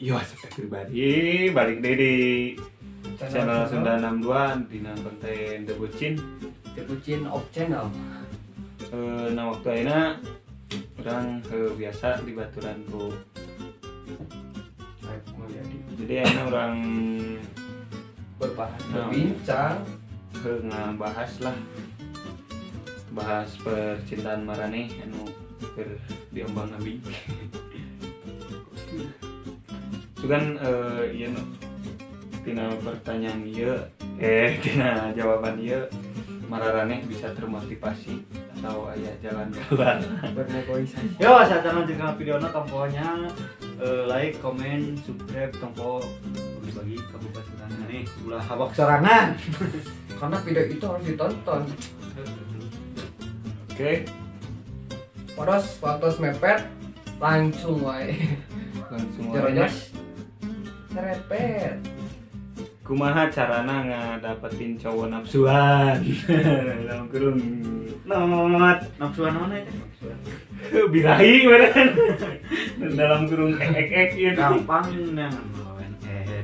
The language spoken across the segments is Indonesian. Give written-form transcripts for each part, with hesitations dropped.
Yo, saya pribadi balik deh di channel Sunda 62 di konten The Bucin. The Bucin of channel. Nah waktu ayeuna orang biasa di baturan ku. Jadi ayeuna orang berbincang ngabahas lah, bahas percintaan marane anu keur diombang-ambing. Itu kan ieu tina pertanyaan ieu tina jawaban ieu mararane bisa termotivasi atau aya jalan keluar bernegosiasi. Yo, saat lanjut ke videonya tombolnya like, comment, subscribe, tombol bagi kamu baturan nih ulah habak sorangan. Karena video itu harus ditonton. Oke. Waktu mepet langsung wae. Langsung Jorojos serepet. kumaha carana ngadapetin cowok nafsuan dalam kurung not Nafsuan mana itu? Nafsuan. birahi beneran dalam kurung ek ieu Gampang nang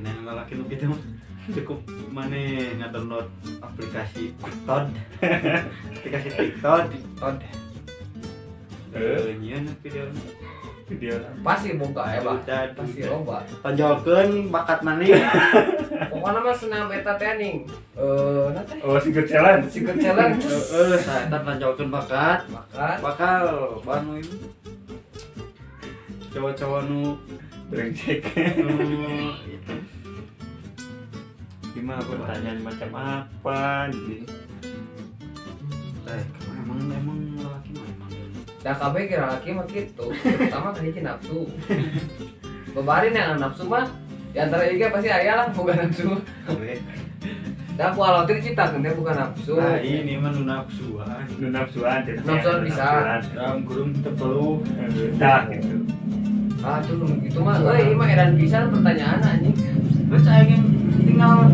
nang lalaki lu gitu mah cukup mana nge-download aplikasi TikTok. Aplikasi TikTok. Nyian video Pasti boga ya, Pak. Pasti loba. tonjolkeun bakat maneh. Pokoknya mah senam eta teh ning. Nanti oh secret challenge secret challenge. Saya tonjolkeun bakat. Bakal banu ini cowok-cowok nu brengsek itu gimana pertanyaan macam apa jadi emang laki mah emang Dah kabeh kira laki mah gitu. Pertama kan hiji nafsu. Bebarin yang nafsu mah di antara juga pasti aya lah bukan nafsu. Dah ku alautir ciptakeun teh bukan nafsu. nah ini mah nu nafsuan nu nafsuan Nafsuan bisa. dalam kurung tepelu dah gitu Ah tuh gitu mah euy mah edan pisan pertanyaan anjing. terus aing tinggal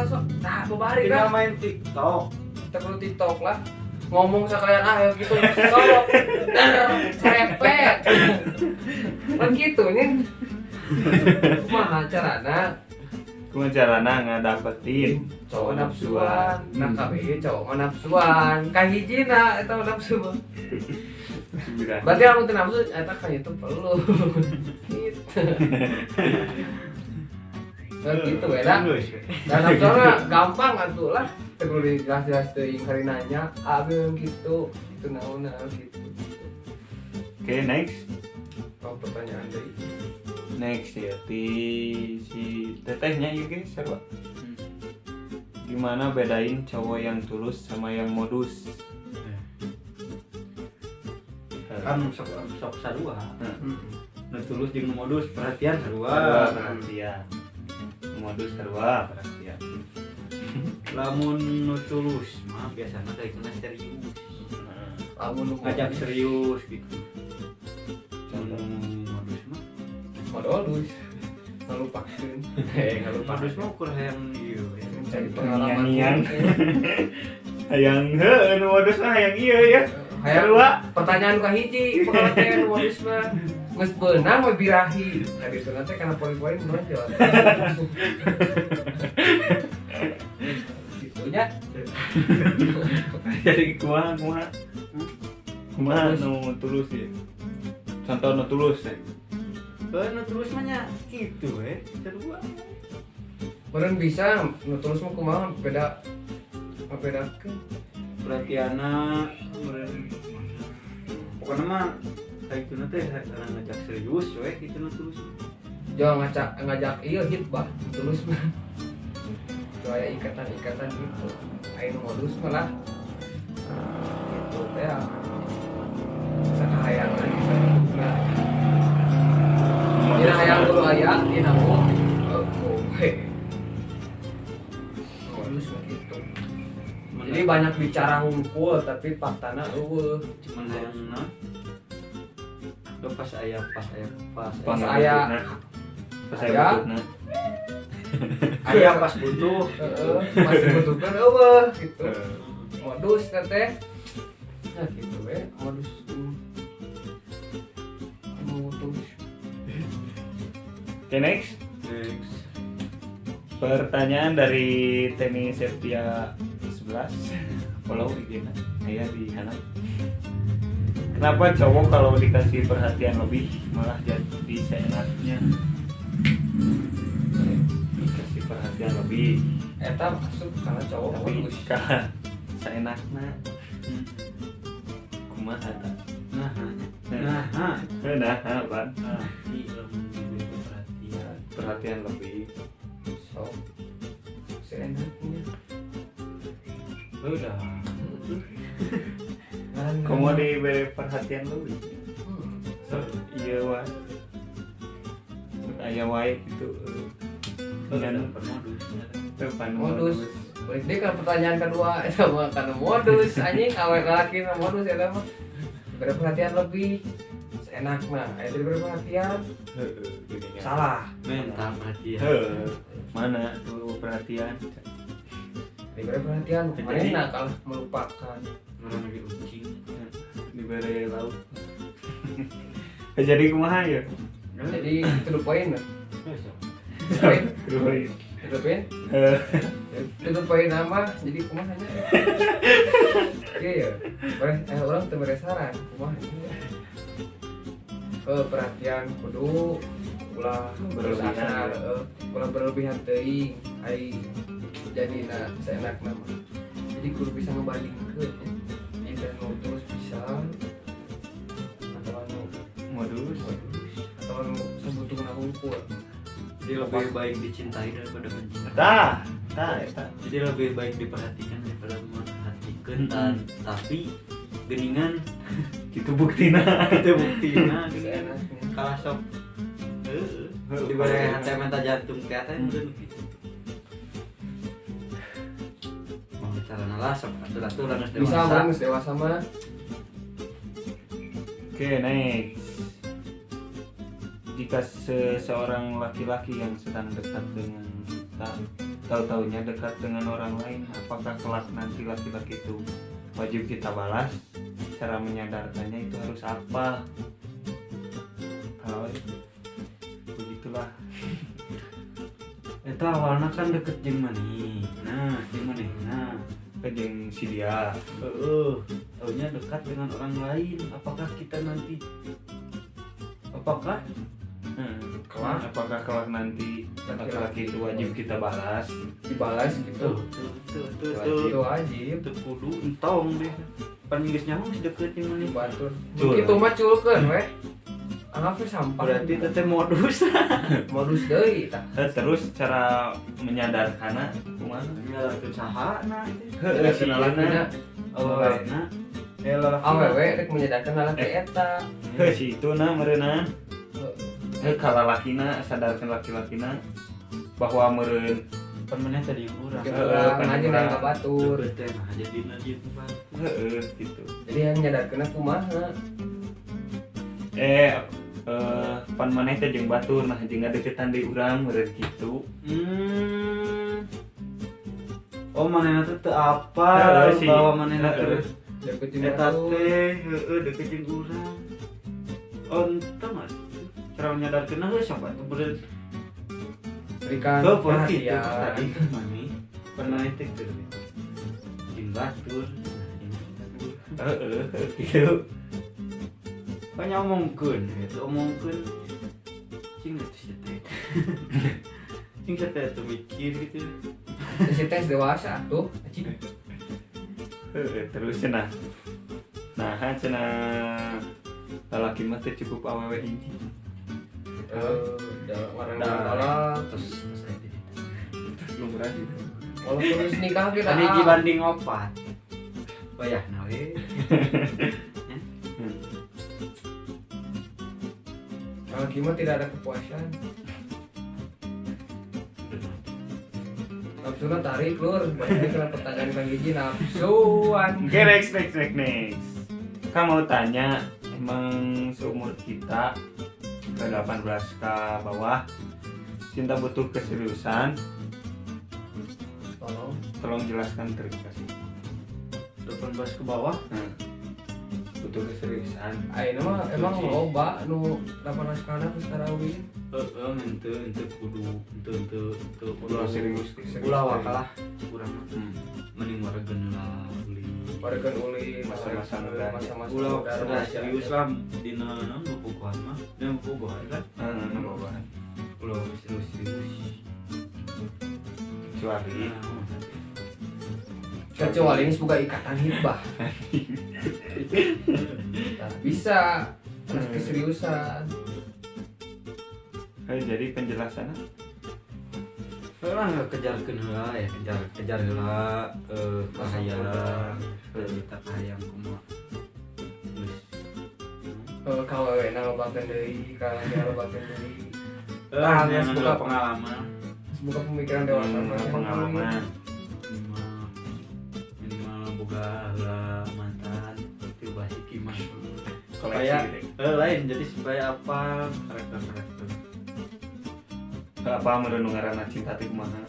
Sok tah bebarin tinggal kan. main TikTok. Kita perlu TikTok lah. Ngomong sekalian ayo gitu sok. Serepet. Kan gitu nih. Kumaha carana kumaha carana ngadapetin cowok nafsuan. Nah kabeh cowok nafsuan. Kahijina eta nafsu. Berarti lamun teu nafsu eta kan itu perlu. Gitu. Nah gitu beda. Dan nafsunya gampang atuh lah. Teu perlu dijelas-jelas teuing kali nanya. Abi gitu. Itu naonna gitu. oke next Mau pertanyaan deui. next ya si tetehnya ya guys serba gimana bedain cowok yang tulus sama yang modus Kan sok sarua. Nu tulus jeung nu modus perhatian sarua. perhatian modus sarua perhatian Lamun nu tulus mah biasana teh kena serius. Lamun nu Ngajak serius gitu. Contoh modus mah modus. Ngalupakeun. modus mah ukur hayang ieu ya. Mencari pengalaman. Nyanyian. Hayang heuh nu modus mah hayang ieu ya Hayang sarua pertanyaan ka hiji pengalaman modus mah geus beunang we birahi. Tadi itu nanti kana poin-poin menonjol. Gitunya. jadi kumaha nu tulus ya contoh nu tulus ya Nu tulus mah nya kitu sarua. Meureun bisa nu tulus mah kumaha beda bedakeun. Perhatianna pokoknya mah kayak gitu teh karena ngajak serius we gitu nu tulus. Jangan ngajak iya hit bah tulus mah. Itu aya ikatan gitu. Aya nu modus malah gitu teh. Sakahayangan bisa. Dina hayang kudu aya dina mah. Modus mah gitu. Jadi banyak bicara hungkul tapi faktana eueuh. Cuman hayangna pas aya Pas aya bututna aya pas butuh heeh masih butuhkeun eueuh gitu. Modus teh. Nah gitu we modus. Modus. Oke, next. Pertanyaan dari Temi Septia 11. Follow IG-nya. Saya di kanan. Kenapa cowok kalau dikasih perhatian lebih malah jadi seenaknya? Dikasih perhatian lebih Eta masuk karena cowok tapi modus. kalah seenaknya. Kumaha eta? Nah, Pan. perhatian. Perhatian lebih. So, seenaknya. Udah. Kamu diberi perhatian lebih. So, iya wah. Aya wae gitu. Dengan depan Modus. Balik deh ke pertanyaan kedua, sama karena modus anjing awet laki na modus eta mah. Diberi perhatian lebih seenak mah, itu diberi perhatian salah. Mental perhatian. Mana tuh perhatian? Diberi perhatian kemarin nakal melupakan. Orang lagi ucing. Diberi lauk. Jadi kumaha ya? Jadi itu the point. Poin. Itu the point. Itu poin nama jadi kumaha nya. Iya ya. Orang teu mere saran kumaha nya. Perhatian kudu ulah Berlebihan, ulah berlebihan teuing ai jadina seenakna mah. Jadi kudu bisa ngebandingkeun ya. Itu terus bisa atau anu Modus. atau anu sebutuna hungkul. Jadi lebih baik dicintai daripada mencintai. Tah. Jadi lebih baik diperhatikan daripada memperhatikan. Tapi geningan Itu buktina. itu buktinya Seenaknya. kalah sok. Diberi hati mata jantung ke atas gitu. Mau bicara lah sok aturan harus Bisa dewasa. orang dewasa mah. Oke, next. Jika seseorang laki-laki yang sedang dekat dengan kita, tahu-taunya dekat dengan orang lain, apakah kelak nanti laki-laki itu wajib kita balas? Cara menyadarkannya itu harus apa? Kalau begitulah. Eta awalnya kan deket jeung maneh. Nah, jeung manehna. Kejeng si dia. Taunya dekat dengan orang lain. Apakah kita nanti Apakah kelak nanti laki-laki itu wajib kita balas? Dibalas gitu. Itu wajib. Itu kudu entong deh. Pan geus nyaho geus deket jeung maneh. Batur. Cul. Kitu mah culkeun we. Anggapnya sampah. Berarti itu teh modus. modus deui tah. Terus cara menyadarkannya kumaha? Nyalakeun sahana itu. Kenalanna Awalna awewe rek menyadarkan lalaki eta. Si itu meureunan. Kalau lakina sadarkan laki-lakina bahwa meureun pan maneh tadi urang. Ngaji nang ka batur. Teh nah jadina dieu batur. gitu. Jadi yang menyadarkan kumaha? Pan maneh teh jeung batur nah jeung ngadeukeutan deui urang meureun kitu. Oh manehna teh teu apa Si bahwa manehna teh Deket eta batur. teh deket jeung urang. Oh entah mas. Cara menyadarkeun geus coba tuh beureun. Berikan Tuh tadi perhatian. maneh pernah teh teu jeung batur. Gitu. Banyak omongkeun itu omongkeun cing itu sih teh. Cing teh tuh mikir gitu. Si tes dewasa tuh. Anjing. Terus cenah. Nah, cenah lalaki mah teh cukup awewe hiji. Warna dalam Terus saya tadi. Lumrah gitu. walaupun geus nikah kita Tadi dibanding 4. Bayahna we. kalau gimana tidak ada kepuasan. Nafsunya tarik lur, balik ke pertanyaan Kang Gigi nafsuan. Oke, next. Kamu mau tanya, emang seumur kita ke 18 ke bawah cinta butuh keseriusan? Tolong jelaskan, terima kasih. 18 ke bawah. Butuh keseriusan. Ayeuna mah emang loba nu 18 kana geus tarawih. ente kudu Ulah serius. ulah wakalah kurang mending waregen lah beli Wargan uli Masa-masa muda. masa-masa ulah muda, sudah remaja. serius lah dina naon bukuan mah dan bukuan kan Bahan. ulah serius Kecuali Kecuali ini semoga ikatan hibah. Nah, bisa harus keseriusan. jadi penjelasannya orang kejarkeun heula ya kejar heula kahayang kita kahayang kumaha geus KWW ngalobakeun deui, kalian ngalobakeun deui. yang semoga ada pengalaman Semoga pemikiran dewasa pengalaman minimal boga heula mantan teu basi kimah koleksi supaya gitu. lain jadi supaya apa karakter Apa merenung ngaranna cinta teh kumaha?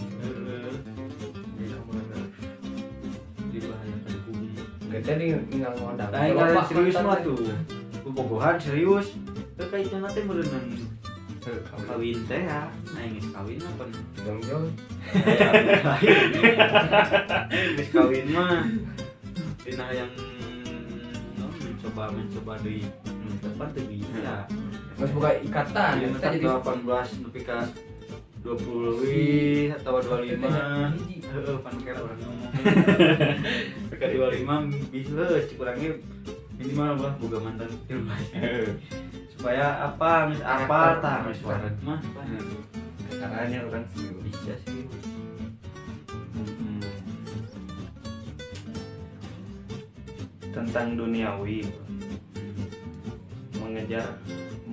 di bahaya pada bumi Gede di tinggal ngondang. lain kalian serius mah tuh bobogohan serius teu kaitana teh meureun kawin teh ya aing geus kawin apa Jong-jong. geus kawin mah dina yang mencoba deui tepat teu bisa Mas buka ikatan, ya kita jadi 18 nepi ka 20 lebih atau 25 heeh pan kira orang ngomong ke 25 bisa cik urangnya minimal lah boga mantan 13 supaya apa mis apa tah mis waret mah Caranya orang bisa sih tentang duniawi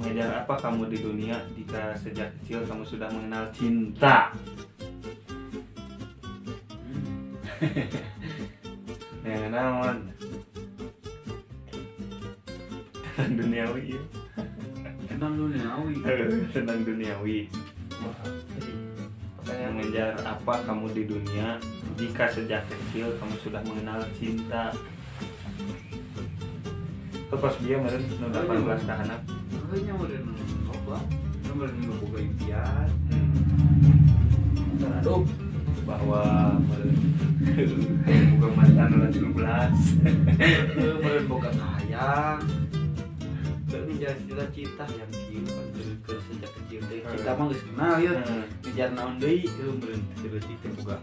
mengejar apa kamu di dunia jika sejak kecil kamu sudah mengenal cinta. Yang naon tentang duniawi ya. Tentang duniawi mengejar apa kamu di dunia jika sejak kecil kamu sudah mengenal cinta. Pas dia meren 18 ka anak heunya meureun loba meureun boga impian aduh bahwa boga mantan 17 meureun boga kahayang teu ngejar cita-cita yang kieu kan keur sejak kecil teh cinta mah geus kenal ya ngejar naon deui meureun cita-cita boga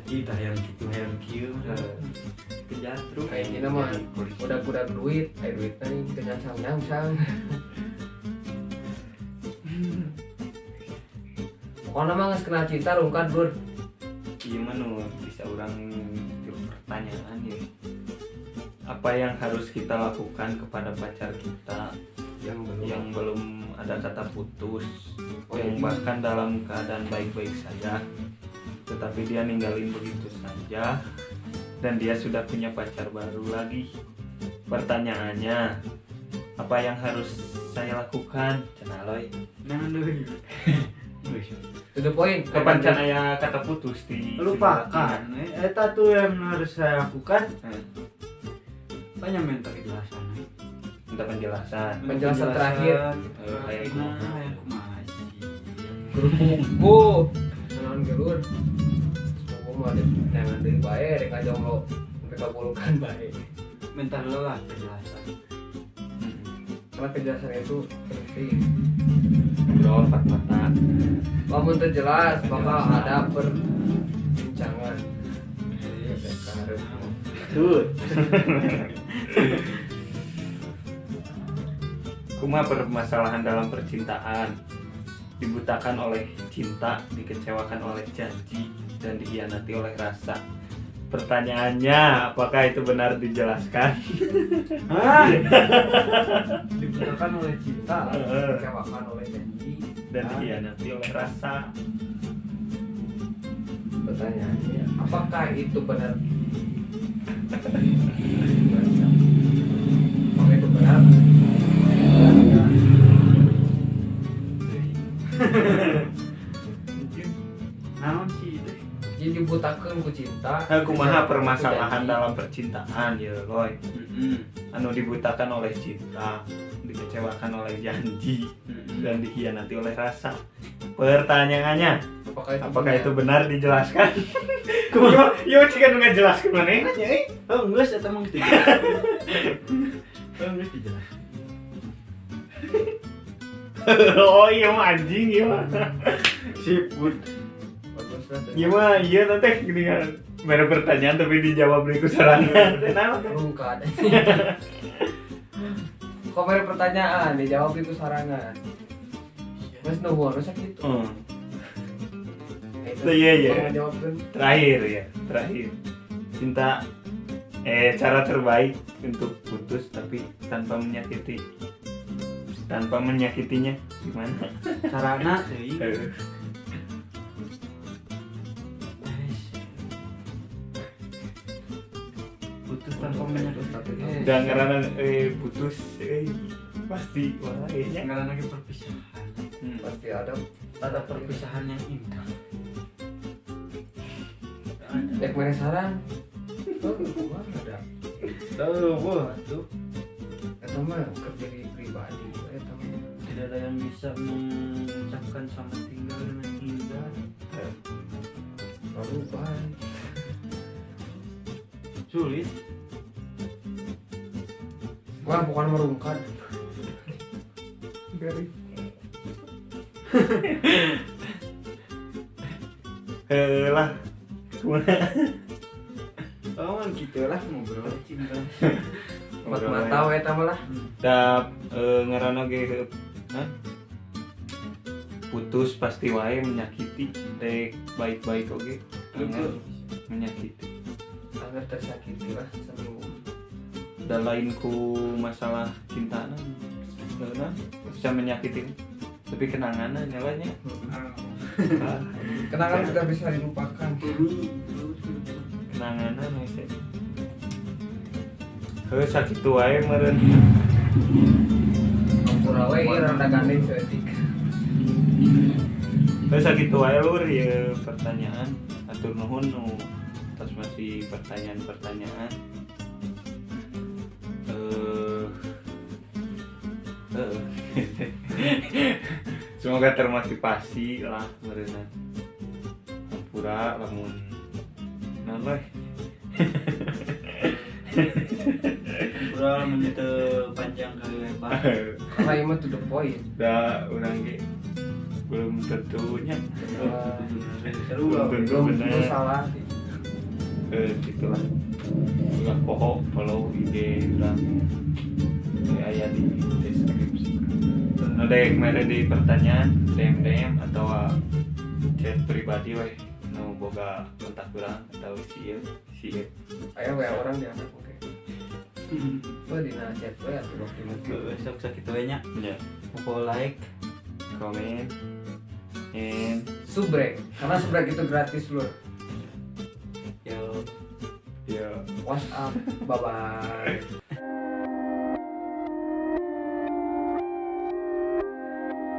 cita-cita yang kieu kejar terus kayak gini mah udah duit duitnya nih kenyang sang pokoknya mah nges kenal cinta rungkat bro. Iya menu bisa orang pertanyaan ya apa yang harus kita lakukan kepada pacar kita yang belum ada kata putus yang bahkan dalam keadaan baik-baik saja tetapi dia ninggalin begitu saja dan dia sudah punya pacar baru lagi. Pertanyaannya, apa yang harus saya lakukan? Cenah loy. Jangan deui. To the point. Kapan can aya kata putus di lupakan. Eta tuh yang harus saya lakukan. Banyak minta kejelasan. Minta penjelasan. Penjelasan terakhir. Kayak kumaha sih. Grup naon gelur. Semoga ada jangan deui bae rek ajomblo sampai kabulukan bae. Minta lelah kejelasan. Karena kejelasan itu penting. Ngobrol empat mata. Lamun teu jelas bakal ada perbincangan. Betul. Kumaha permasalahan dalam percintaan? Dibutakan oleh cinta, dikecewakan oleh janji, dan dikhianati oleh rasa. Pertanyaannya, apakah itu benar dijelaskan? Dibutakan oleh cinta, dikecewakan oleh janji, dan dikhianati oleh rasa. Pertanyaannya, apakah itu benar? Apakah itu benar? Naon sih itu? Jadi dibutakan ku cinta. Kumaha permasalahan dalam percintaan ya, Loy. anu dibutakan oleh cinta, dikecewakan oleh janji, dan dikhianati oleh rasa. Pertanyaannya, apakah itu benar dijelaskan? Yo jika nggak jelaskan mana? Oh enggak, saya emang gitu. Oh enggak dijelaskan. Oh iya mah anjing iya mah. Siput. Bagus lah. Iya mah iya nanti gini kan. Ada pertanyaan tapi dijawab dari kusarangan. Kenapa? Rungkat. Kok ada pertanyaan dijawab itu sarangan. Mas nuhun masa gitu. Iya. Jawabkan. Terakhir. Cinta cara terbaik untuk putus tapi tanpa menyakitinya gimana? Carana deui. Putus tanpa menyakiti. Dan karena putus pasti wah kayaknya Karena lagi perpisahan. Pasti ada Ada perpisahan yang indah. Dek mana saran? Oh, gua ada. Wah, tuh Itu mah kerja pribadi. Itu mah. tidak ada yang bisa mengucapkan selamat tinggal dengan indah. Lalu baik. Sulit. Wah, bukan merungkat. garing. Lah, gimana? Oh, gitu lah ngobrol cinta. Mat mata we eta mah lah. Dap ngaranna ge putus pasti wae menyakiti, dek baik-baik oge anggar menyakiti. Anggar tersakiti lah sambil Dan lain ku masalah cinta bisa menyakiti, tapi kenangan nyalanya. kenangan sudah bisa dilupakan. Kenangan masih. Sakit wae meureun. Ampura we ieu rada gandeng seetik. Sakit wae lur ya pertanyaan. Atur nuhun nu atas masih pertanyaan-pertanyaan. Semoga termotivasi lah meureunna. Ampura lamun naon Kurang menit panjang ke lebar. Karena ieu mah to the point. Da urang ge belum tentunya. Seru lah. Belum Belum benar. salah. Gitulah. Ulah poho follow IG urang. Aya di deskripsi. Ada yang mere di pertanyaan DM atau chat pribadi we nu boga kontak urang atau si Ayo we orang diangkat oke. Oh dina chat we atuh waktu itu. Sok sakit we nya. ya Mau like, comment and Subrek, karena subrek itu gratis lur. yo ya WhatsApp, bye bye.